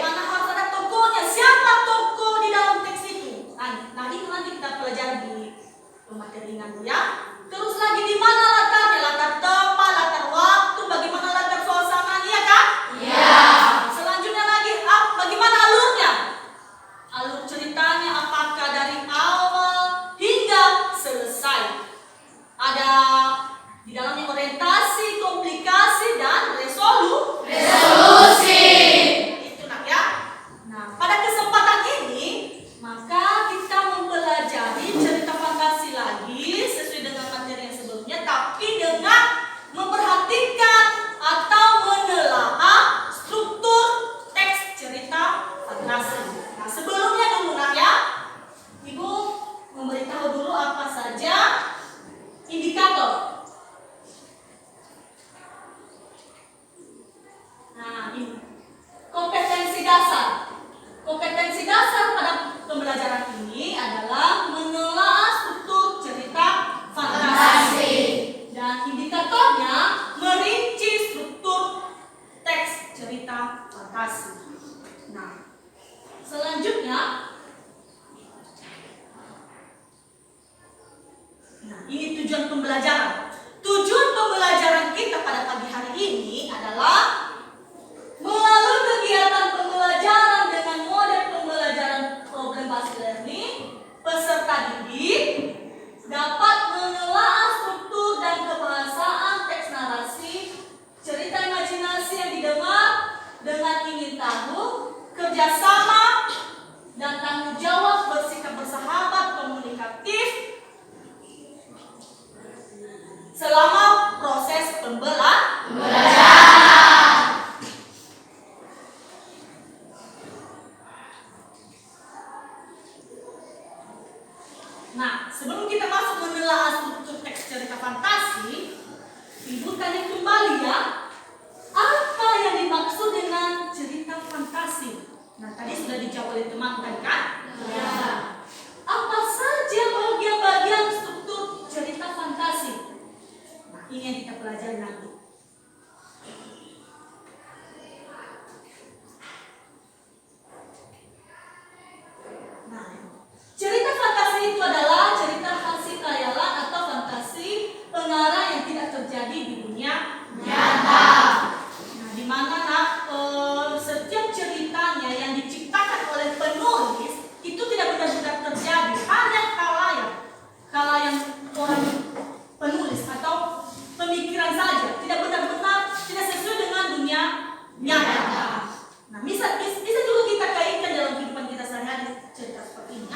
Mana harus ada tokohnya? Siapa tokoh? fantasi. Nah, selanjutnya, nah ini tujuan pembelajaran. Tujuan pembelajaran kita pada pagi hari ini adalah melalui kegiatan pembelajaran dengan model pembelajaran problem based learning, peserta didik dapat menelaah struktur dan kebahasaan teks narasi, cerita imajinasi yang didengar dengan ingin tahu, kerjasama dan tanggung jawab, bersikap bersahabat, komunikatif selama proses pembelajaran. Nah, sebelum kita masuk menelaah struktur teks cerita fantasi, Ibu tanya kembali ya, apa yang dimaksud dengan cerita fantasi? Nah, tadi sudah dijawab oleh teman kan? Ya. Apa saja bagian-bagian struktur cerita fantasi? Nah, ini yang kita pelajari nanti. Nah, cerita fantasi itu adalah cerita hasil khayalan atau fantasi pengarang yang tidak terjadi di dunia nyata. Nah, di mana setiap ceritanya yang diciptakan oleh penulis itu tidak benar-benar terjadi, hanya khayal orang penulis atau pemikiran saja, tidak benar-benar tidak sesuai dengan dunia nyata. Nah, bisa juga kita kaitkan dalam kehidupan kita sehari-hari cerita seperti ini.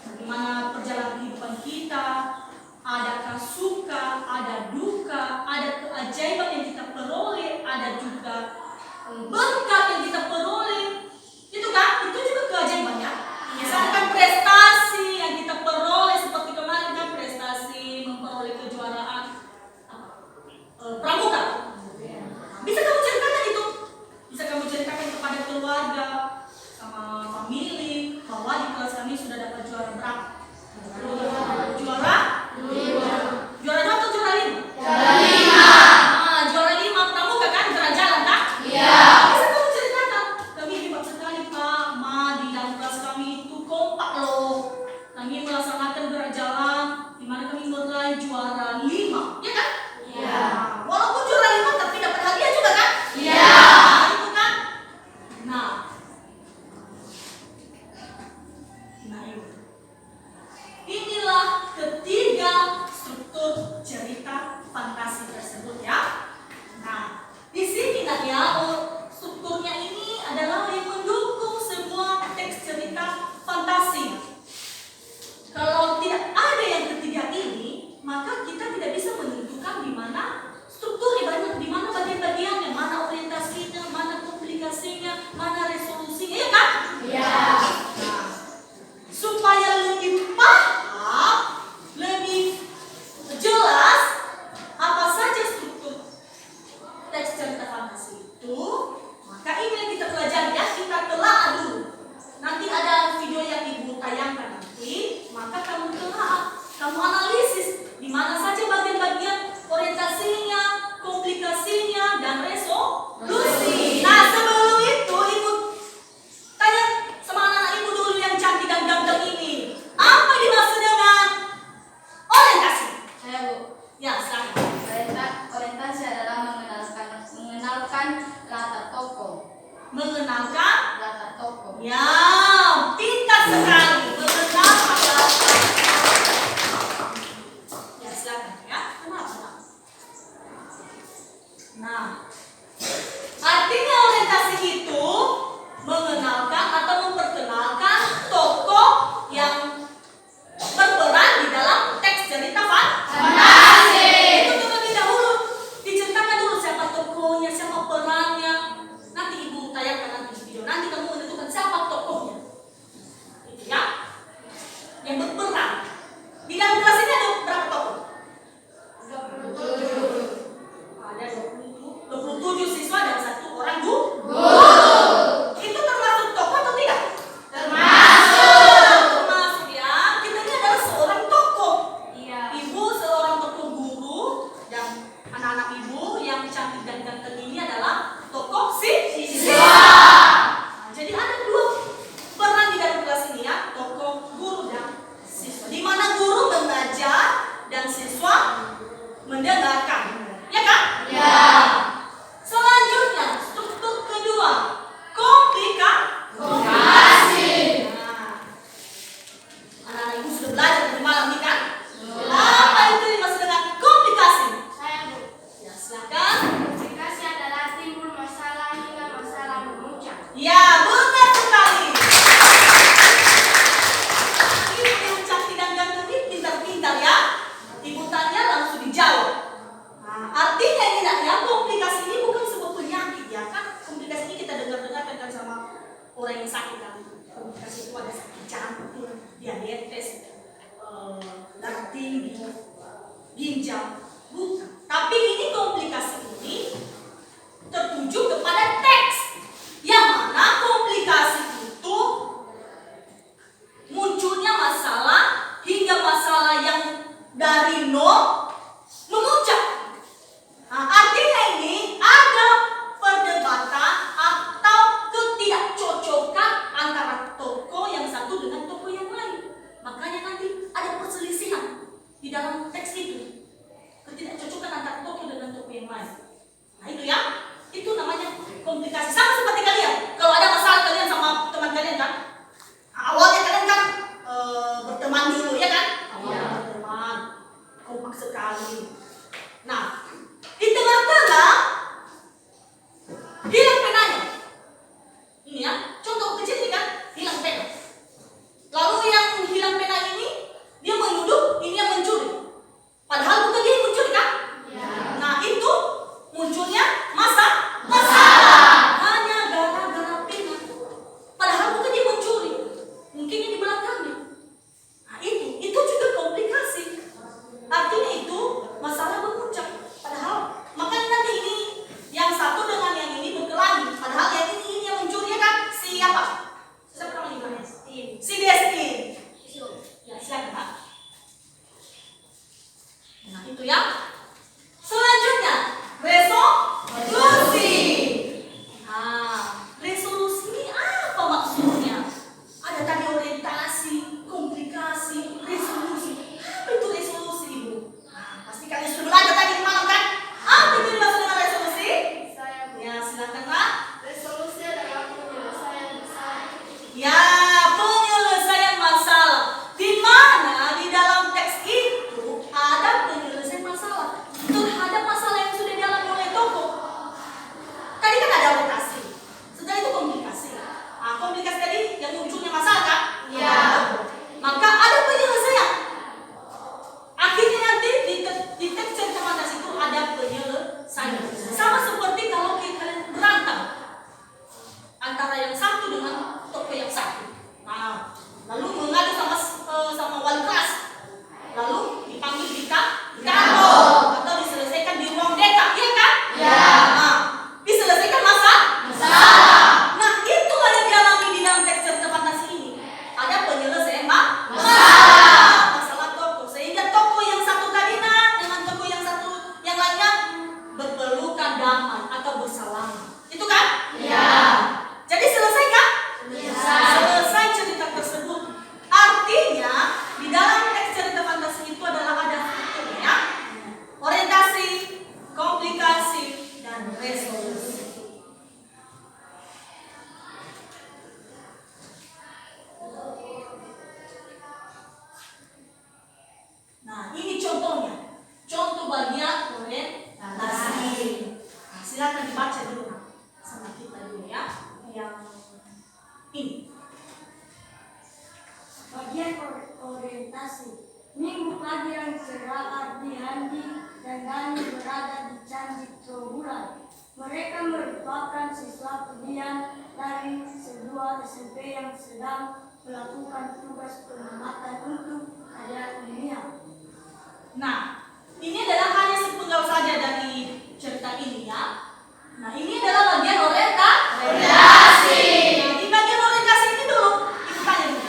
Bagaimana perjalanan kehidupan kita, adakah suka, ada duka, ada keajaiban yang kita peroleh, ada juga berkat yang kita peroleh. Itu kan, itu juga keajaiban ya. Misalkan prestasi yang kita peroleh seperti kemarin kan, prestasi memperoleh kejuaraan pramuka. Bisa kamu ceritakan itu? Bisa kamu ceritakan kepada keluarga, sama family, bahwa di kelas kami sudah dapat juara berapa? Juara? Juara 2 atau juara 5? Juara 5. Juara 5 pramuka kan, jalan-jalan kan? Iya. Bisa kamu ceritakan? Kami hebat sekali Pak, Ma, di dalam kelas kami itu kompak loh. Kami melaksanakan gerak jalan, di mana kami meraih juara 5, ya kan? Iya. Walaupun juara 5 tapi dapat hadiah juga kan? Iya. Itu kan? Nah, inilah ketiga struktur cerita fantasi tersebut ya. Nah, di sini strukturnya ini adalah yang mendukung semua teks cerita fantasi. Kalau tidak ada yang ketiga ini, maka kita tidak bisa menentukan di mana strukturnya, di mana bagian-bagiannya, mana orientasinya, mana komplikasinya, mana resolusinya, ya kan? Iya. Nah, supaya lebih paham, lebih jelas apa saja struktur teks cerita fantasi itu, maka ini yang kita pelajari ya, kita telaah dulu. Nanti ada video yang Ibu tayangkan nanti, maka kamu telaah, kamu analisis di mana saja bagian-bagian orientasinya, komplikasinya, dan resolusi. Nah, sebelum itu Ibu tanya sama anak-anak Ibu dulu yang cantik dan ganteng ini, apa dimaksud dengan orientasi? Saya Bu. Ya, sekarang. Orientasi adalah mengenalkan latar tokoh. Mengenalkan Latar tokoh. ya, pintar sekali. Mengenalkan latar. Ya, silakan ya. Kenapa? Nah, artinya orientasi itu mengenalkan atau memperkenalkan tokoh yang berperan di dalam teks cerita fantasi. Itu terlebih dahulu diceritakan dulu siapa tokohnya, siapa perannya. Nanti Ibu tayangkan nanti di video. Nanti kamu menentukan siapa tokohnya. Itu ya. Yang berperan. Di dalam kelas ini ada berapa tokoh? 27. Ada 27 ginjal, bukan. Tapi ini komplikasi ini tertuju kepada teks, yang mana komplikasi itu munculnya masalah hingga masalah yang dari nol memuncak. Nah, artinya ini ada perdebatan atau ketidakcocokan antara tokoh yang satu dengan tokoh yang lain. Makanya nanti ada perselisihan di dalam teks itu. Ketidakcocokan antara tokoh dengan tokoh yang lain. Nah itu ya, itu namanya komplikasi. Sama seperti kalian, kalau ada masalah kalian sama teman kalian kan, awalnya kalian kan berteman dulu ya kan? Awalnya berteman, kompak sekali. Nah, di tengah-tengah hilang penanya. Ini ya, contoh kecil ini kan, hilang pena. Lalu yang hilang pena ini, dia menuduh ini yang mencuri. Padahal bukan dia yang mencuri kan? Ya. Nah itu munculnya masalah hanya gara-gara pena. Padahal bukan dia mencuri, mungkin yang di belakangnya. Nah itu juga komplikasi. Artinya itu masalah berpuncak. Padahal makanya nanti ini yang satu dengan yang ini berkelahi. Padahal yang ini yang mencuri kan siapa? Siapa namanya? Si Destin. Ya silakan Pak. Nah itu ya. Selanjutnya resolusi. Nah resolusi ini apa maksudnya? Ada tadi orientasi, komplikasi, resolusi. Apa itu resolusi Ibu? Nah, pasti kalian sudah belajar tadi malam kan? Apa itu dimaksud dengan resolusi? Ya silakan Pak. Resolusi adalah penyelesaian masalah. Ya, penyelesaian masalah. Di mana di dalam teks itu ada penyelesaian masalah terhadap masalah yang sudah dialami oleh tokoh. Tadi kan ada orientasi, setelah itu komplikasi. Nah, komplikasi tadi yang munculnya masalah kan? Ya. Maka ada penyelesaian. Akhirnya nanti di teks cerita fantasi itu ada penyelesaian. Sama seperti kalau kalian berantem antara yang satu dengan tokoh yang satu. Nah, lalu mengadu sama wali kelas, lalu dipanggil di kantor atau diselesaikan di ruang deka, iya kan? Ya. Nah, diselesaikan masalah. Nah, itulah yang dialami di dalam teks cerita fantasi ini. Ada penyelesaian masalah tokoh, sehingga tokoh yang satu tadi dengan tokoh yang satu yang lainnya berpelukan damai atau bersalaman. Itu kan? Ya. Jadi selesai kan? Selesai cerita tersebut. Artinya di dalam teks cerita fantasi itu adalah ada strukturnya, orientasi, komplikasi, dan resolusi. Nah ini contohnya, contoh bagian orientasi. Nah, silakan dibaca dulu sama kita dulu ya. Yang ini Bagian orientasi. Minggu pagi yang cerah di Handi dan Dani berada di Candi Trowulan. Mereka merupakan siswa pilihan dari sebuah SMP yang sedang melakukan tugas pengamatan untuk karya ilmiah. Nah, ini adalah hanya sepenggal saja dari cerita ini ya. Nah, ini adalah bagian orientasi. Nah, di bagian orientasi ini dulu, Ibu tanya dulu.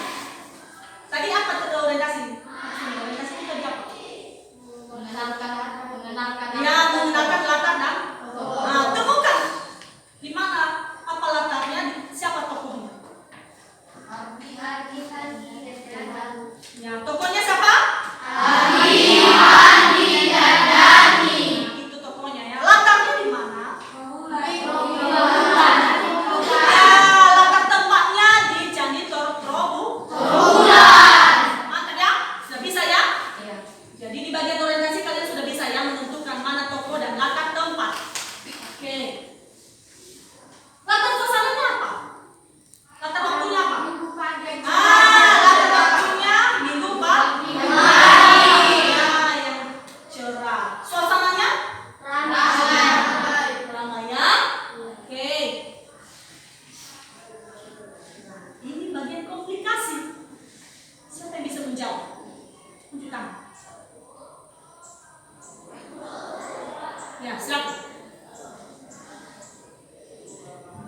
Tadi apa orientasi? Orientasi itu tadi apa? Mengenalkan Ya, mengenalkan latar dan nah, temukan di mana apa latarnya, siapa tokohnya? Ya, tokohnya siapa? Andi dan Dani. Itu tokohnya ya. Latarnya di mana?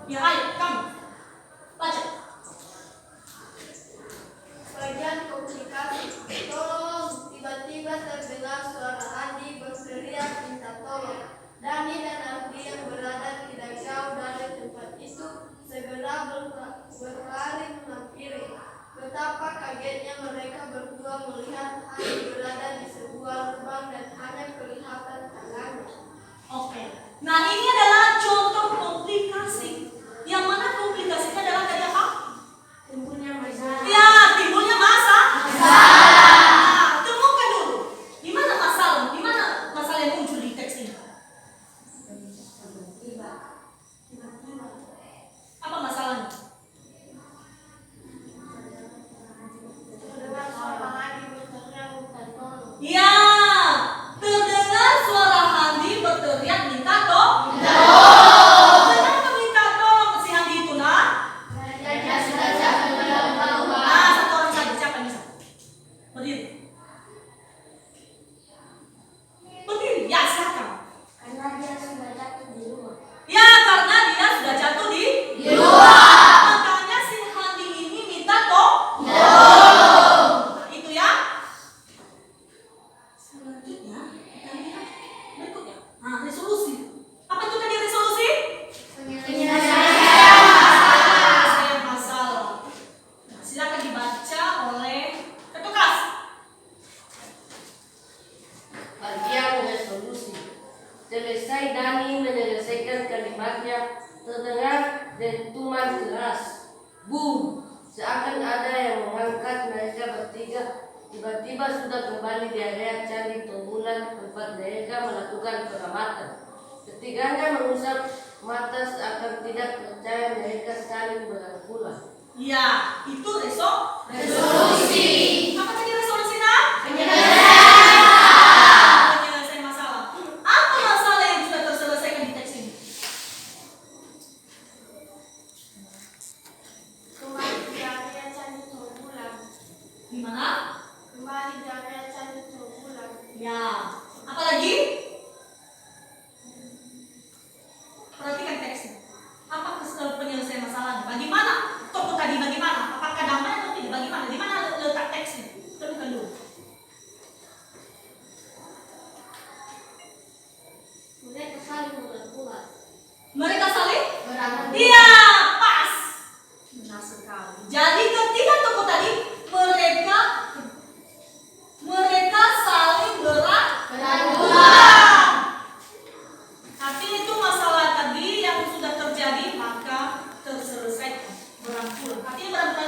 Ya, ayo kamu baca. Bagian komunikasi. Tolong, tiba-tiba terdengar suara Andi berteriak minta tolong. Dani dan Ardi yang berada tidak jauh dari tempat itu segera berlari menghampiri. Betapa kagetnya mereka berdua melihat Andi berada di sebuah lubang dan hanya kelihatan tangannya. Oke. Nah, ini adalah contoh komplikasi. Yang mana komplikasinya adalah tadi apa? Timbulnya masalah. Ya, timbulnya Nah, temukan dulu. Di mana masalah? Di mana masalah yang muncul di teks ini? Tiba-tiba. Apa masalahnya? Terdengar suara Andi berteriak minta tolong. Ya, terdengar suara Handi berteriak minta tolong. Kenapa minta tolong si Handi itu, nah? Dia sudah jatuh dalam lubang. Nah, satu orang saja, siapa yang bisa? Berdiri. Berdiri, ya silakan. Karena dia sudah jatuh di rumah. Ya, karena dia sudah jatuh di luar. Makanya si Handi ini minta tolong. Nah, itu ya. Selanjutnya, kita lihat berikutnya. Nah, resolusi. Apa itu tadi resolusi? Penyelesaian masalah. Nah, silakan dibaca oleh ketua kelas. Bagian resolusi. Selesai Dani menyelesaikan kalimatnya, terdengar dentuman keras. Boom! Seakan ada yang mengangkat mereka bertiga. Tiba-tiba sudah kembali di area Candi Trawulan tempat mereka melakukan pengamatan. Ketiganya mengusap mata seakan tidak percaya mereka saling berangkulan. Ya, itu resolusi. Apa tadi resolusi, nah? Penyelesaian masalah. Apa masalah yang sudah terselesaikan di teks ini? Kembali di area Candi Trawulan. Gimana? Kembali di area Candi Trawulan. Ya. Apa lagi? Perhatikan teksnya. Apa penyelesaian masalahnya? Bagaimana? Tokoh tadi bagaimana? Apakah damai atau tidak? Bagaimana? Di mana letak teksnya? Temukan dulu. Mereka saling berangkulan. Mereka saling? Berangkulan. Iya, pas. Benar sekali. Jadi ketika tokoh tadi mereka saling berangkulan. Artinya itu masalah tadi yang sudah terjadi maka terselesaikan berangkulan. Artinya berangkulan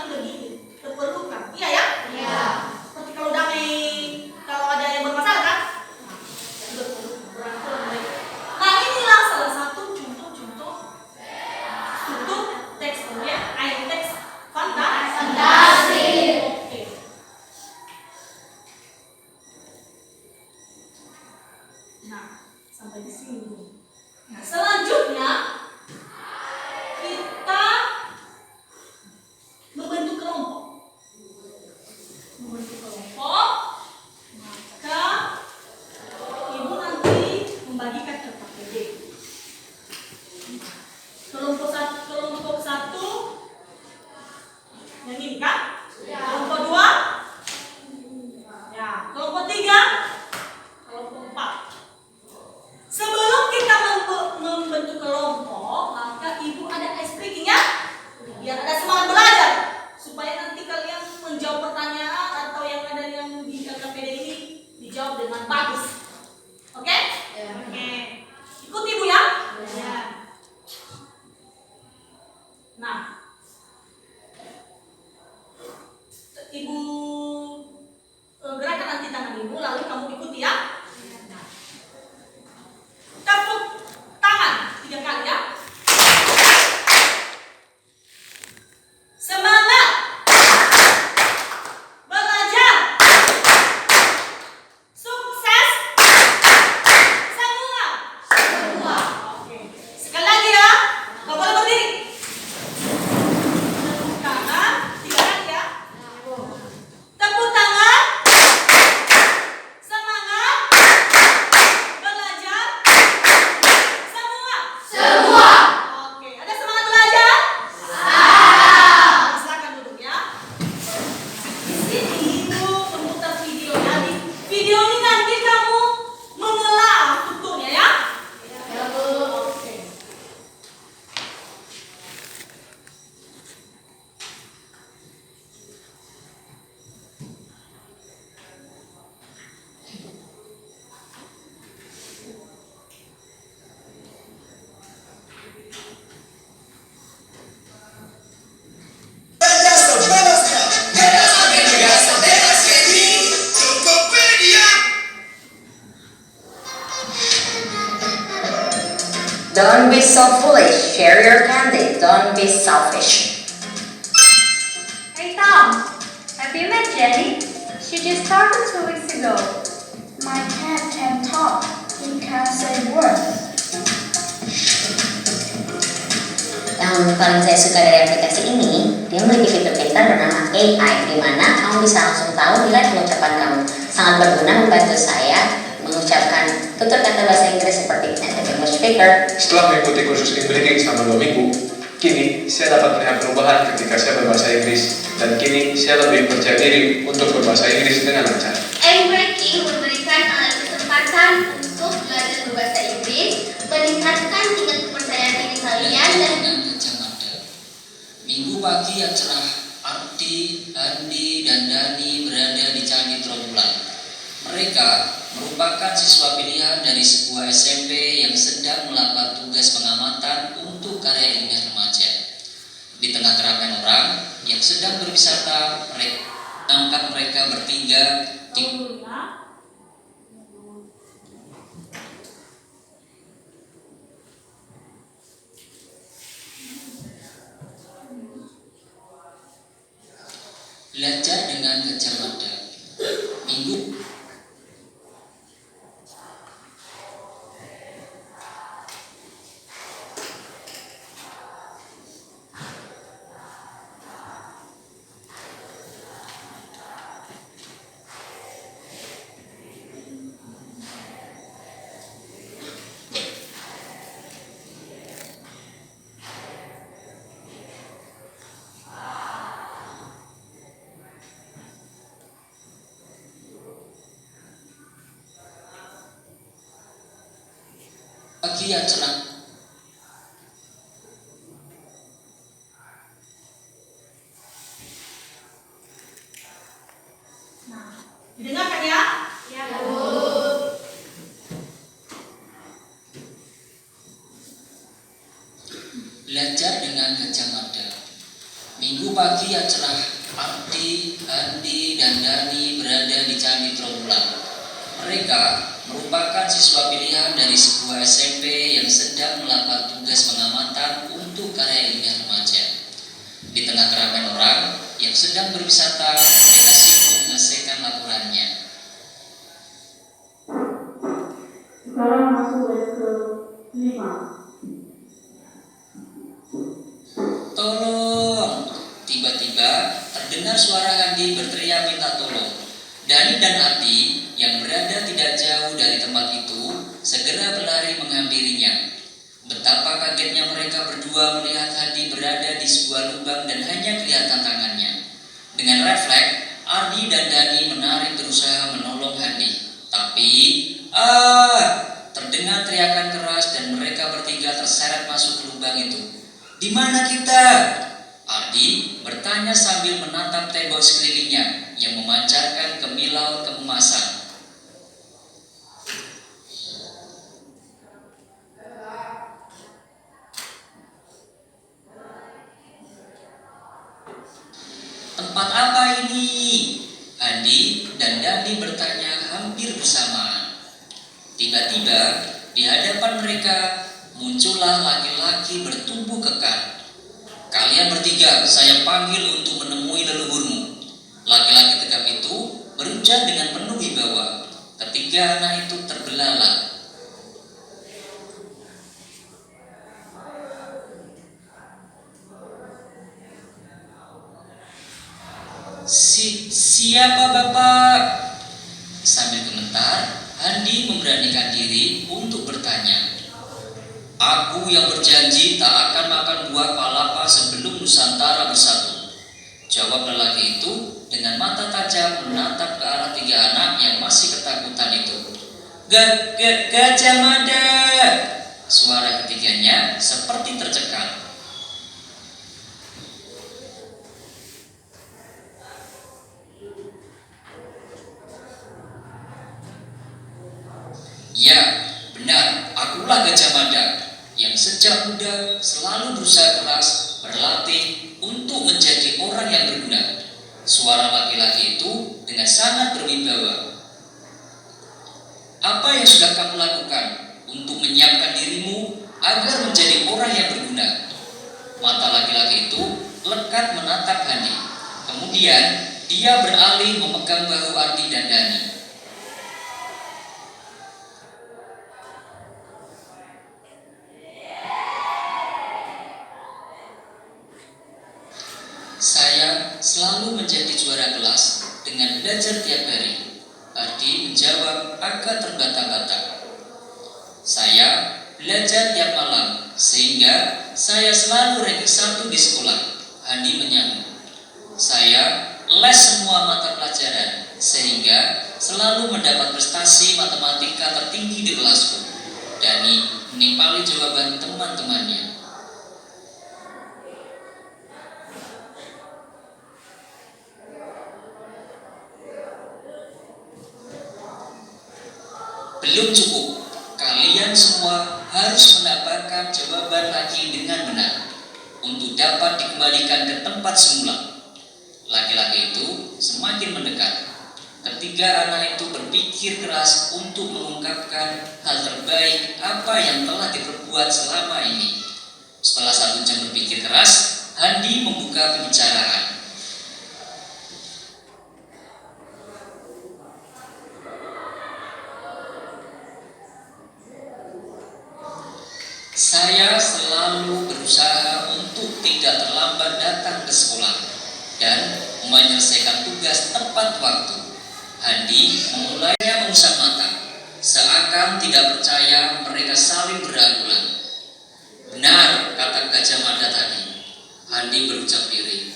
Don't be so foolish. Share your candy. Don't be selfish. Hey Tom, have you met Jenny? She just started 2 weeks ago. My cat can talk. He can say words. Yang paling saya suka dari aplikasi ini, dia memiliki fitur pintar bernama AI, di mana kamu bisa langsung tahu nilai pengucapan kamu. Sangat berguna membantu saya mengucapkan tutur kata bahasa Inggris seperti native English speaker. Setelah mengikuti kursus English selama 2 minggu, kini saya dapat melihat perubahan ketika saya berbahasa Inggris, dan kini saya lebih percaya diri untuk berbahasa Inggris dengan lancar. Breaking memberikan kesempatan untuk belajar berbahasa Inggris, meningkatkan tingkat kepercayaan diri kalian dan dengan kacamata. Minggu pagi yang cerah, Ardi, Andi, dan Dani berada di Candi Trawulan. Mereka merupakan siswa pilihan dari sebuah SMP yang sedang melakukan tugas pengamatan untuk karya ilmiah remaja. Di tengah keramaian orang yang sedang berwisata, nampak mereka bertiga di belajar dengan kacamata. Minggu pagi yang cerah. Nah, didengarkan ya? Ya, Bu. Belajar dengan kacamata. Minggu pagi yang cerah, Ardi, Andi, dan Dani berada di Candi Trawulan. Mereka merupakan siswa pilihan dari sebuah SMP yang sedang melakukan tugas pengamatan untuk karya ilmiah remaja. Di tengah keramaian orang yang sedang berwisata, mereka sibuk menyelesaikan laporannya. Sekarang masuk batch ke 5. Tolong! Tiba-tiba terdengar suara Andi berteriak minta tolong. Dani dan Ardi yang berada tidak jauh dari tempat itu segera berlari menghampirinya. Betapa kagetnya mereka berdua melihat Hadi berada di sebuah lubang dan hanya kelihatan tangannya. Dengan refleks, Ardi dan Dani menarik berusaha menolong Hadi. Tapi, terdengar teriakan keras dan mereka bertiga terseret masuk ke lubang itu. Di mana kita? Ardi bertanya sambil menatap tembok sekelilingnya yang memancarkan kemilau keemasan. Tempat apa ini? Andi dan Dani bertanya hampir bersamaan. Tiba-tiba di hadapan mereka muncullah laki-laki bertubuh kekar. Kalian bertiga saya panggil untuk menemui leluhurmu. Laki-laki tegap itu berujar dengan penuh wibawa. Ketiga anak itu terbelalak. Siapa bapak? Sambil gemetar, Andi memberanikan diri untuk bertanya. Aku yang berjanji tak akan makan buah palapa sebelum Nusantara bersatu. Jawab lelaki itu dengan mata tajam menatap ke arah tiga anak yang masih ketakutan itu. Gajah Mada! Suara ketiganya seperti tercekat. Ya, benar, akulah Gajah Mada yang sejak muda selalu berusaha keras berlatih untuk menjadi orang yang berguna. Suara laki-laki itu dengan sangat berwibawa. Apa yang sudah kamu lakukan untuk menyiapkan dirimu agar menjadi orang yang berguna. Mata laki-laki itu lekat menatap Handi. Kemudian dia beralih memegang bahu Ardi dan Dani. Saya selalu menjadi juara kelas dengan belajar tiap hari. Ardi menjawab agak terbata-bata. Saya belajar tiap malam sehingga saya selalu ranking 1 di sekolah. Handi menyambut. Saya les semua mata pelajaran sehingga selalu mendapat prestasi matematika tertinggi di kelasku. Dani menimpali jawaban teman-temannya. Belum cukup, kalian semua harus mendapatkan jawaban lagi dengan benar untuk dapat dikembalikan ke tempat semula. Laki-laki itu semakin mendekat. Ketiga anak itu berpikir keras untuk mengungkapkan hal terbaik apa yang telah diperbuat selama ini. Setelah 1 jam berpikir keras, Handi membuka pembicaraan. Saya selalu berusaha untuk tidak terlambat datang ke sekolah dan menyelesaikan tugas tepat waktu. Handi memulainya mengusap mata, seakan tidak percaya mereka saling beranggulan. Benar, kata Gajah Mada tadi. Handi berucap lirih.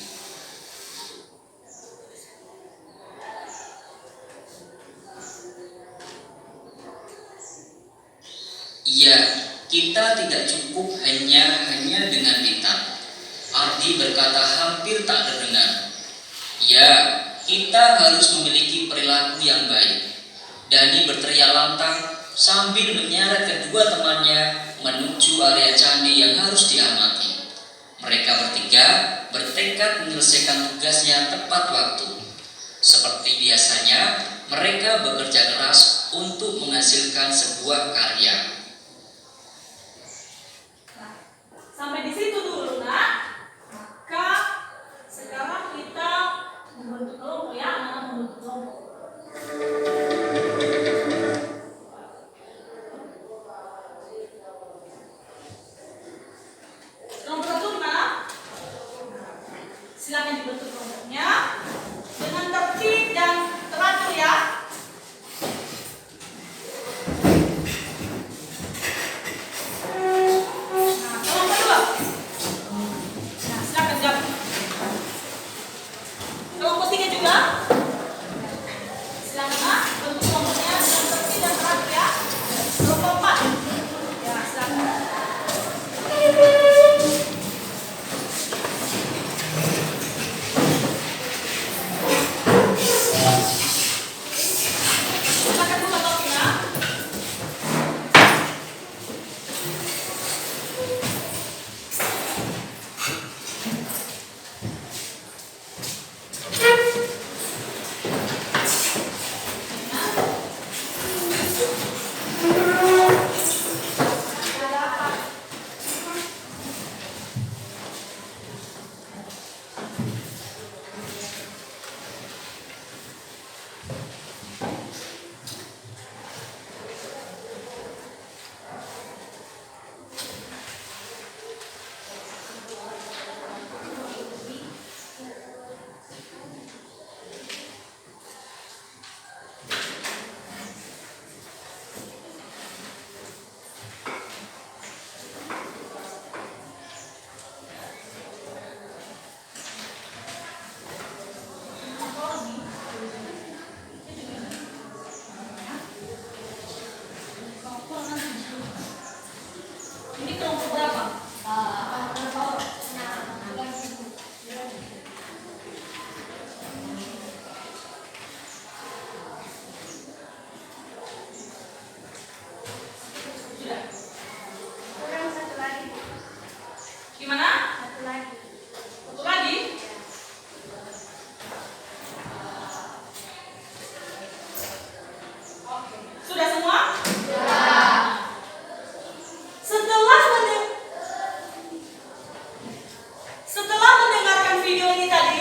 Iya, kita tidak cukup hanya dengan hitam. Ardi berkata hampir tak terdengar. Ya, kita harus memiliki perilaku yang baik. Dani berteriak lantang sambil menyeret kedua temannya menuju area candi yang harus diamati. Mereka bertiga bertekad menyelesaikan tugasnya tepat waktu. Seperti biasanya, mereka bekerja keras untuk menghasilkan sebuah karya. Sampai di situ dulu, nak. Maka sekarang kita membentuk kelompok ya, anak-anak membentuk kelompok. Kelompok satu, nak. Silakan dibentuk kelompoknya dengan tertib dan teratur ya.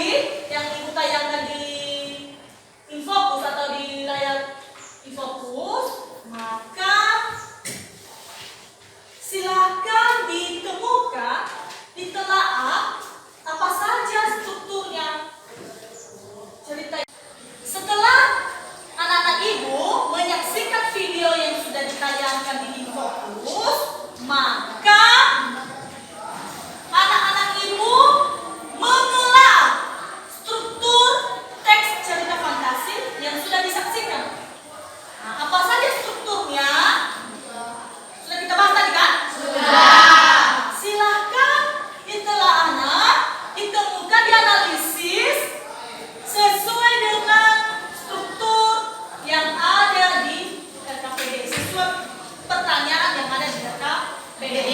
tadi yang ibu tayangkan di Infocus atau di layar Infocus, maka silakan ditemukan, ditelaah apa saja strukturnya cerita. Setelah anak-anak ibu menyaksikan video yang sudah ditayangkan di Infocus, maka anak-anak ibu mengelah struktur teks cerita fantasi yang sudah disaksikan. Nah, apa saja strukturnya? Sudah kita bahas tadi kan? Sudah. Silakan itulah anak ditemukan, dianalisis sesuai dengan struktur yang ada di RKPD, sesuai pertanyaan yang ada di RKPD.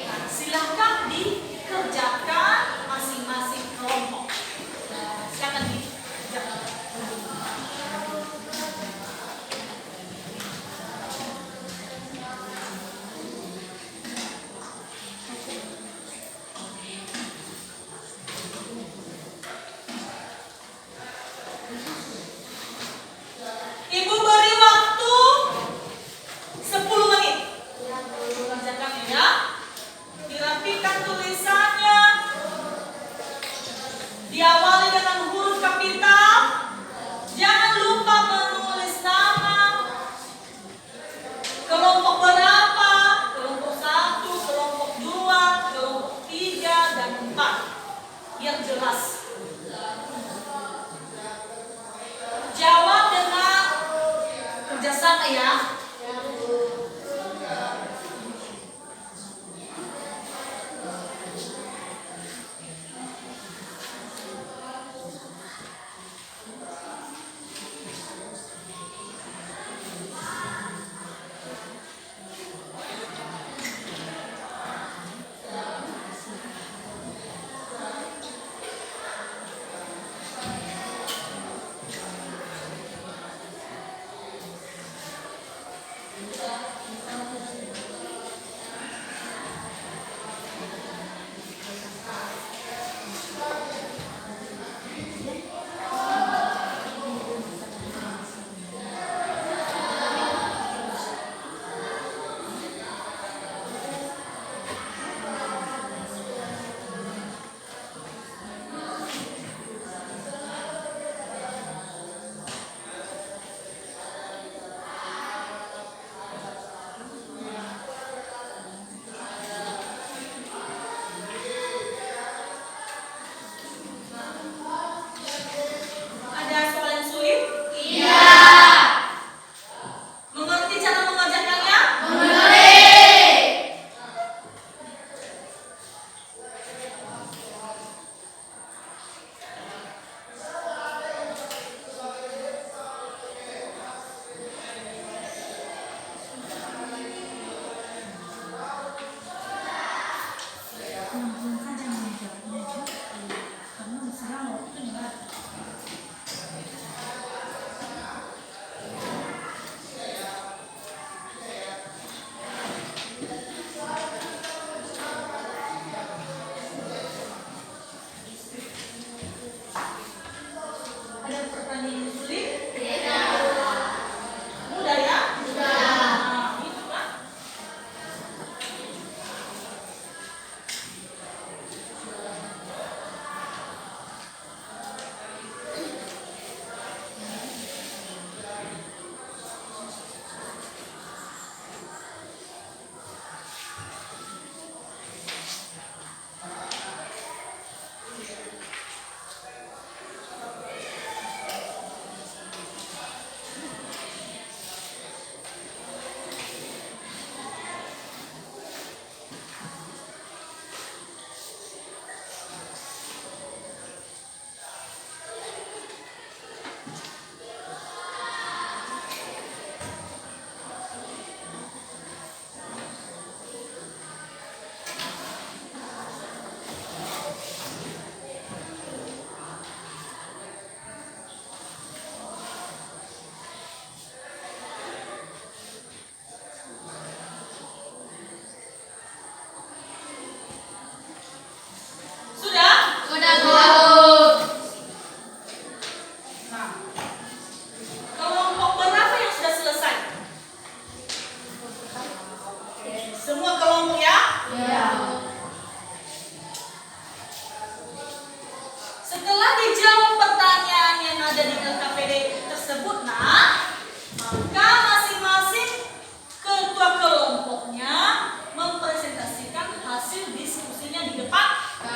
Nah, silakan dikerjakan masing-masing kelompok. Nah, silakan dikerjakan. Ibu beri waktu 10 menit. Kerjakan ya. Dirapikan tulisannya. Diawali dengan huruf kapital. Jangan lupa menulis nama. Kelompok berapa? Kelompok 1, kelompok 2, kelompok 3, dan 4. Biar jelas. Jawab dengan kerjasama ya.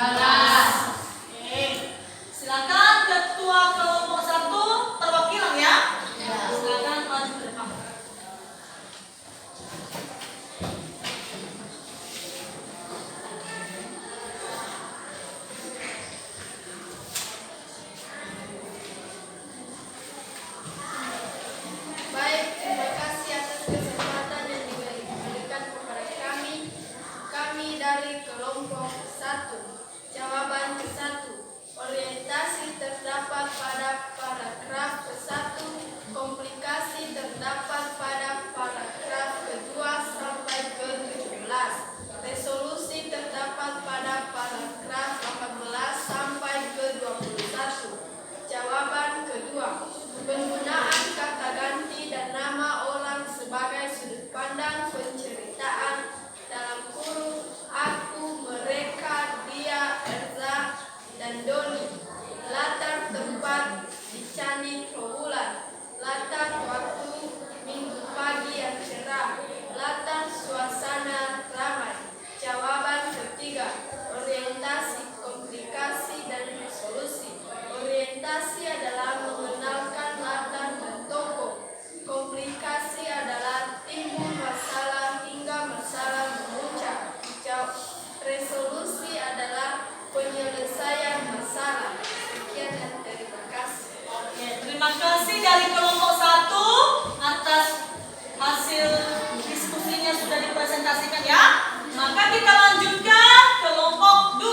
Oke. Silakan ketua kelompok 1 perwakilan ya. Silakan maju ke depan. Baik, terima kasih atas kesempatan yang diberikan kepada kami. Kami dari kelompok 1. Jawaban ke-1. Orientasi terdapat pada paragraf ke-1. Komplikasi terdapat pada paragraf ke-2 sampai ke-17. Resolusi terdapat pada paragraf 18 sampai ke-21. Jawaban kedua. Penggunaan kata ganti dan nama orang sebagai sudut pandang penceritaan dalam kurung aku, mereka, dia, Erza, dan Doni. Latar tempat di Candi Trowulan. Latar waktu Minggu pagi yang cerah. Latar suasana ramai. Jawaban ketiga. Orientasi, komplikasi, dan resolusi. Orientasi adalah mengenalkan latar dan tokoh. Komplikasi adalah timbul masalah hingga masalah memuncak. Resolusi adalah penyelesaian masalah. Sekian dan terima kasih. Oke, terima kasih dari kelompok 1 atas hasil diskusinya sudah dipresentasikan ya. Maka kita lanjutkan kelompok 2.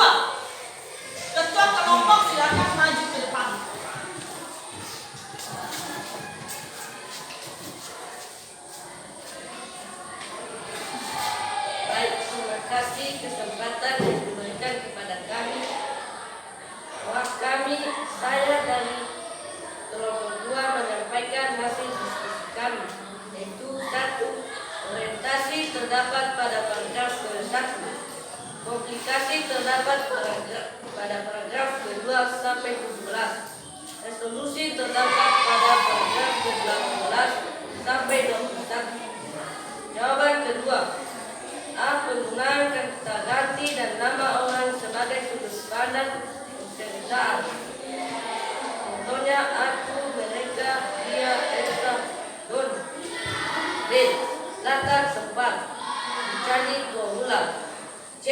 Ketua kelompok silakan maju ke depan. Baik, terima kasih kesempatan yang diberikan kepada kami. Saya dari kelompok 2 menyampaikan hasil diskusi kami, yaitu 1. Orientasi terdapat pada paragraf ke-1. Komplikasi terdapat pada paragraf ke-2 sampai 17. Resolusi terdapat pada paragraf ke-18 sampai 21. Jawaban kedua. A. Penggunaan kata ganti dan nama orang sebagai sudut pandang penceritaan. Contohnya aku, mereka, dia, Erza, Don. B. Latar tempat di Candi Trowulan. C.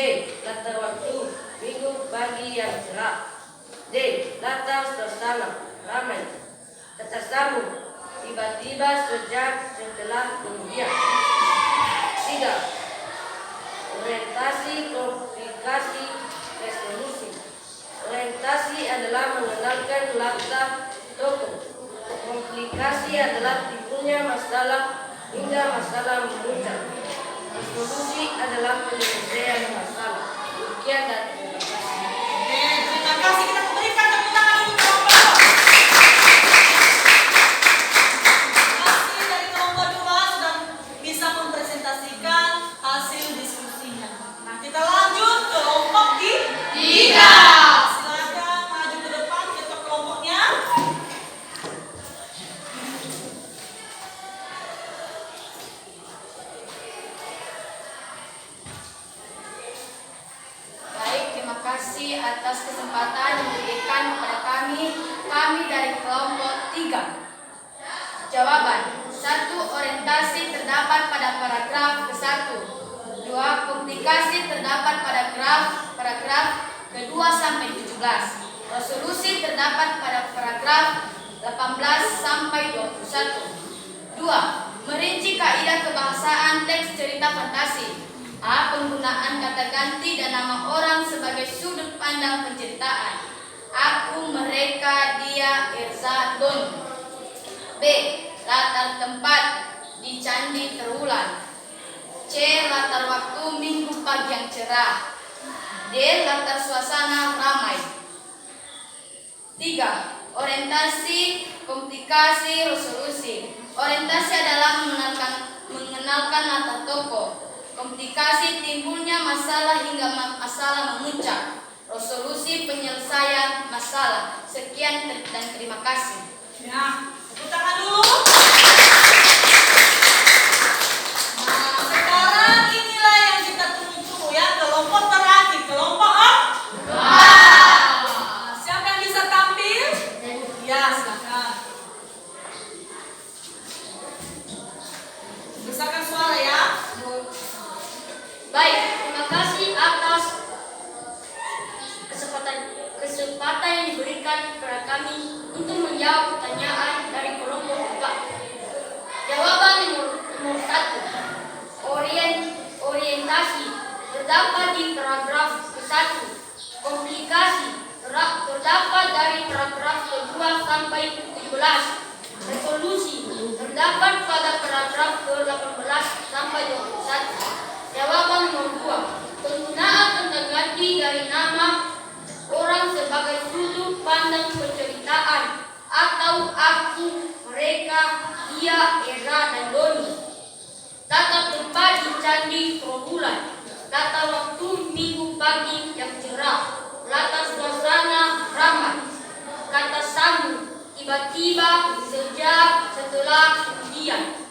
Latar waktu Minggu pagi yang cerah. D. Latar suasana ramai. Kata sambung tiba-tiba, sejak, setelah, kemudian. 3. Orientasi, komplikasi, resolusi. Orientasi adalah mengenalkan latar tokoh. Komplikasi adalah timbulnya masalah hingga masalah memuncak. Resolusi adalah penyelesaian masalah. Demikian dan terima kasih. Oke, terima kasih. Kita berikan tepuk tangan untuk kelompok 2. Terima kasih dari kelompok 2 sudah bisa mempresentasikan hasil diskusinya. Nah, kita lanjut ke kelompok 3. Silakan maju ke depan ketua kelompoknya. Baik, terima kasih atas kesempatan yang diberikan kepada kami. Kami dari kelompok 3. Jawaban. 1. Orientasi terdapat pada paragraf ke-1. 2. Komplikasi terdapat pada paragraf ke-2 sampai 17. Resolusi terdapat pada paragraf 18 sampai 21. 2. Merinci kaidah kebahasaan teks cerita fantasi. A. Penggunaan kata ganti dan nama orang sebagai sudut pandang penceritaan. Aku, mereka, dia, Erza, Don. B. Latar tempat di Candi Trowulan. C. Latar waktu Minggu pagi yang cerah. D. Latar suasana ramai. 3. Orientasi, komplikasi, resolusi. Orientasi adalah mengenalkan latar tokoh. Komplikasi timbulnya masalah hingga masalah memuncak. Resolusi penyelesaian masalah. Sekian dan terima kasih. Ya, tepuk tangan dulu. Nah, sekarang inilah yang kita tunggu-tunggu ya, kelompok terakhir, kelompok 4. menjawab pertanyaan dari kelompok 4. Jawaban nomor 1. Orientasi terdapat di paragraf ke-1. Komplikasi terdapat dari paragraf ke-2 sampai ke-17. Resolusi terdapat pada paragraf ke-18 sampai 21. Jawaban nomor 2. Penggunaan kata ganti dari nama orang sebagai sudut pandang penceritaan atau aku, mereka, dia, Era, dan Doni. Tata tempat di Candi Trawulan. Tata waktu minggu pagi yang cerah. Latar suasana ramai. Kata sambung, tiba-tiba, sejak, setelah, kemudian.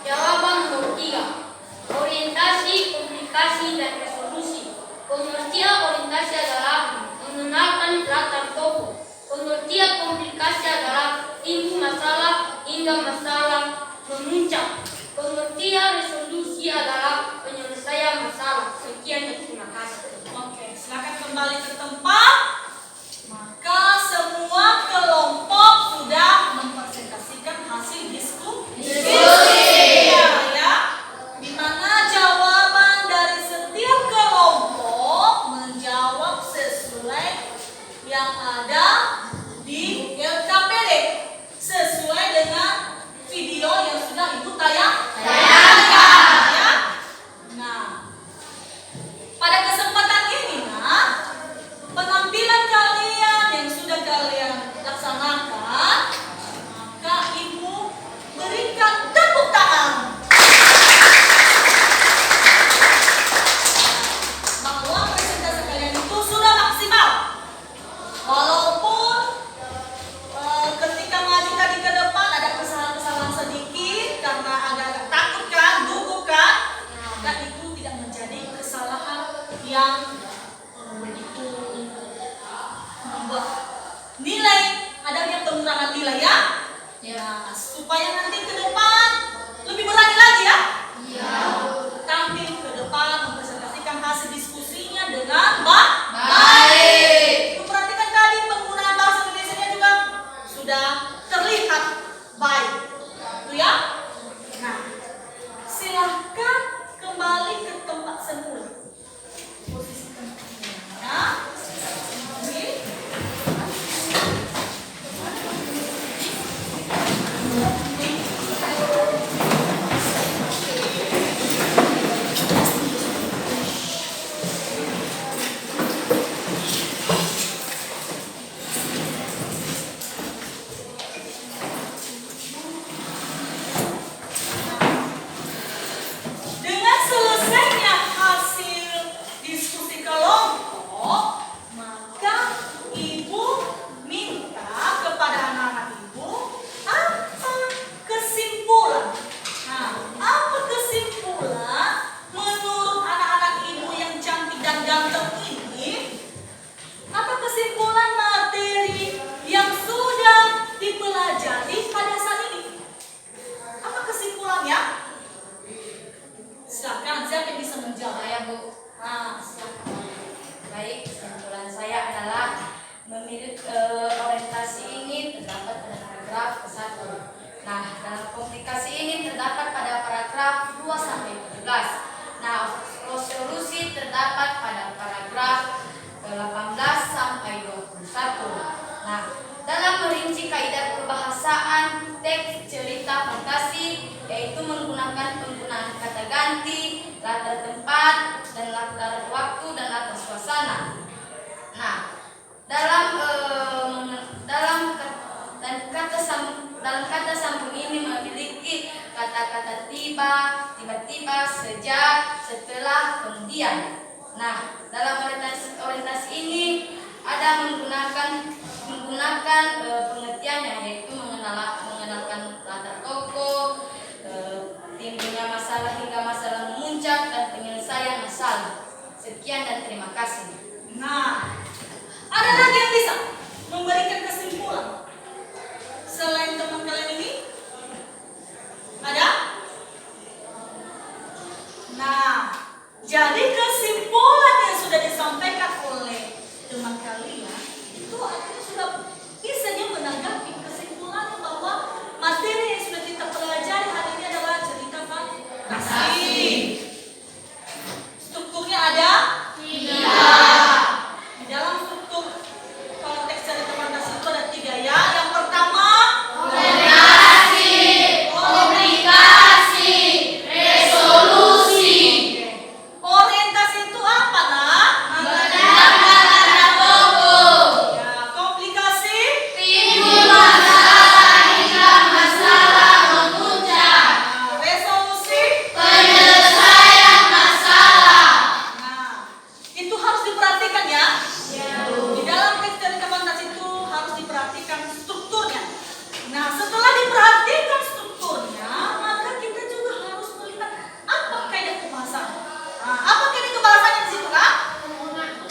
Jawaban nomor 3. Orientasi, komplikasi, dan resolusi. Pengertian orientasi adalah mengenalkan latar tokoh. Pengertian komplikasi adalah timbul masalah hingga masalah memuncak. Pengertian resolusi adalah penyelesaian masalah. Sekian dan terima kasih. Oke, silakan kembali ke tempat. Maka semua kelompok sudah mempresentasikan hasil diskusi. Ya, di mana jawaban dari setiap kelompok menjawab sesuai yang ada di LKPD, sesuai dengan video yang sudah Ibu tayangkan. Ya. Nah, pada kesempatan ini, penampilan kalian yang sudah kalian laksanakan, maka Ibu berikan tepuk tangan bahwa presentasi kalian itu sudah maksimal. Walaupun ketika maju tadi ke depan ada kesalahan-kesalahan sedikit karena agak-agak takut kan, gugup kan, dan itu tidak menjadi kesalahan yang begitu membuat nilai adanya pengurangan nilai ya. Ya, supaya nanti ke depan lebih berani lagi ya. Tampil ke depan mempresentasikan hasil diskusinya dengan baik. Ibu perhatikan tadi penggunaan bahasa Indonesia juga sudah terlihat baik. Itu ya. Nah, silahkan kembali ke tempat semula. Posisikan ya. Ini. Dengan selesainya hasil diskusi kelompok, maka Ibu minta kepada anak-anak Ibu apa kesimpulan. Nah, apa kesimpulan menurut anak-anak Ibu yang cantik dan ganteng ini? Apa kesimpulan materi yang sudah dipelajari pada saat ini? Apa kesimpulannya? Silakan, siapa yang bisa menjawab? Saya, Bu. Silakan. Baik, kesimpulan saya adalah memilih orientasi ini terdapat pada paragraf ke-1. Nah, dalam komplikasi ini terdapat pada paragraf 2 sampai 17. Nah, resolusi terdapat pada paragraf ke-18 sampai 21. Nah, dalam merinci kaidah kebahasaan teks cerita fantasi, yaitu menggunakan penggunaan kata ganti, latar tempat, dan latar waktu dan latar suasana. Nah, dalam kata sambung ini memiliki kata-kata tiba-tiba, sejak, setelah, kemudian. Nah, dalam orientasi ini ada menggunakan pengertiannya, yaitu mengenalkan latar tokoh, timbulnya masalah hingga masalah memuncak, dan penyelesaian masalah. Sekian dan terima kasih. Nah, ada lagi yang bisa memberikan kesimpulan selain teman kalian ini? Ada? Nah, jadi kesimpulan yang sudah disampaikan oleh teman kalian itu artinya sudah bisa dia diperhatikan ya. Di dalam teks cerita fantasi itu harus diperhatikan strukturnya. Nah, setelah diperhatikan strukturnya, maka kita juga harus melihat apa kaidah kebahasaan. Nah, apa kaidah kebahasaannya di situ kan?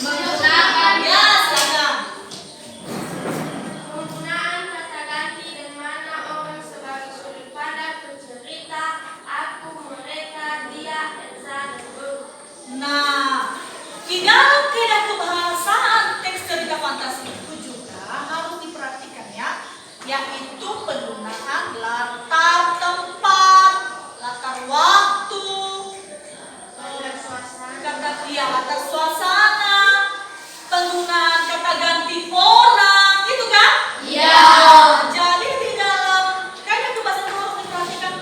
Menggunakan Ya, silakan. penggunaan kata ganti dan mana orang sebagai sudut pandang pencerita, aku, mereka, dia, Elsa, dan guru. Nah, di dalam kaidah kebahasaan teks cerita fantasi itu juga harus diperhatikan ya, yaitu penggunaan latar tempat, latar waktu, latar suasana, penggunaan kata ganti orang, gitu kan? Iya. Jadi di dalam kaidah kebahasaan itu harus diperhatikan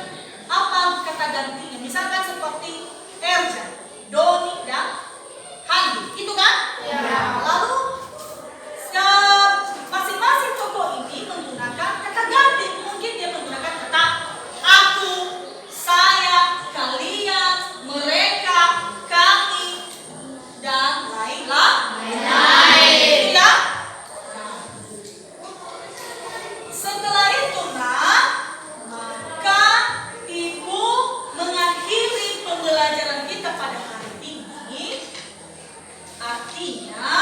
apa kata gantinya. Misalkan seperti Erja, Doni, dan Handi, itu kan? Iya. Lalu masing-masing tokoh ini menggunakan kata ganti. Mungkin dia menggunakan kata aku, saya, kalian, mereka, kami, dan lain-lain. Ya? Nah, setelah itu, maka ibu mengakhiri pembelajaran kita pada hari ini. Artinya